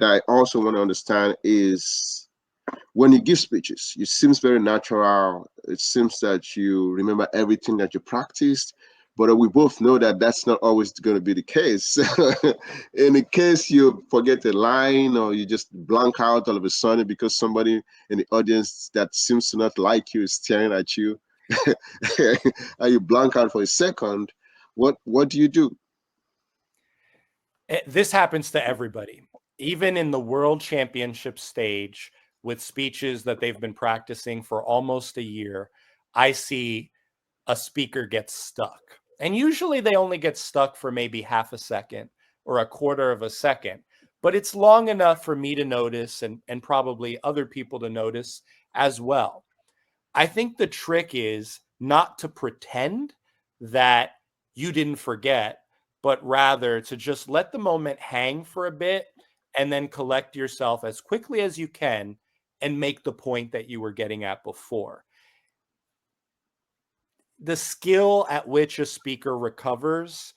that I also want to understand is when you give speeches, it seems very natural. It seems that you remember everything that you practiced, but we both know that that's not always going to be the case. In the case you forget a line or you just blank out all of a sudden because somebody in the audience that seems to not like you is staring at you, and you blank out for a second, what do you do? This happens to everybody, even in the world championship stage with speeches that they've been practicing for almost a year. I see a speaker get stuck. And usually they only get stuck for maybe half a second or a quarter of a second, but it's long enough for me to notice and probably other people to notice as well. I think the trick is not to pretend that you didn't forget, but rather to just let the moment hang for a bit and then collect yourself as quickly as you can and make the point that you were getting at before. The skill at which a speaker recovers,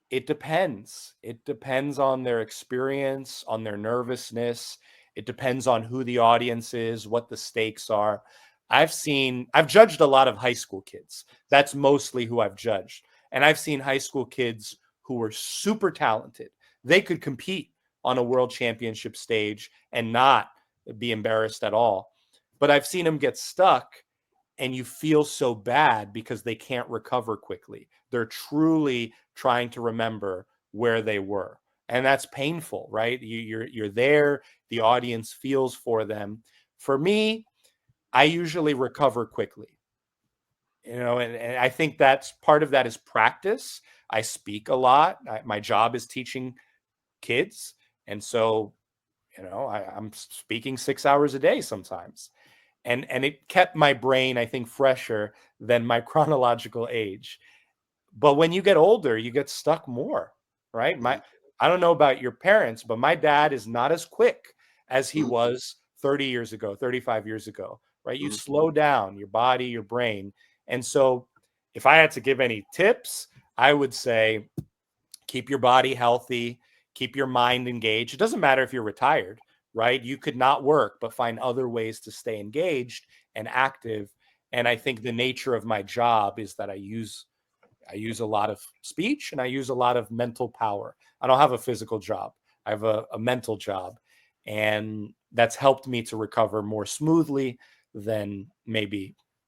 it depends. It depends on their experience, on their nervousness. It depends on who the audience is, what the stakes are. I've judged a lot of high school kids. That's mostly who I've judged. And I've seen high school kids who were super talented. They could compete on a world championship stage and not be embarrassed at all. But I've seen them get stuck and you feel so bad because they can't recover quickly. They're truly trying to remember where they were. And that's painful, right? You're there, the audience feels for them. For me, I usually recover quickly. And I think that's part of that is practice. I speak a lot. My job is teaching kids. And so, I'm speaking 6 hours a day sometimes and it kept my brain, I think, fresher than my chronological age. But when you get older, you get stuck more, right? Mhm, I don't know about your parents, but my dad is not as quick as he mhm, was 30 years ago, 35 years ago, right? You mhm. slow down your body, your brain. And so if I had to give any tips, I would say keep your body healthy, keep your mind engaged. It doesn't matter if you're retired, right? You could not work, but find other ways to stay engaged and active. And I think the nature of my job is that I use a lot of speech and I use a lot of mental power. I don't have a physical job. I have a mental job. And that's helped me to recover more smoothly than maybe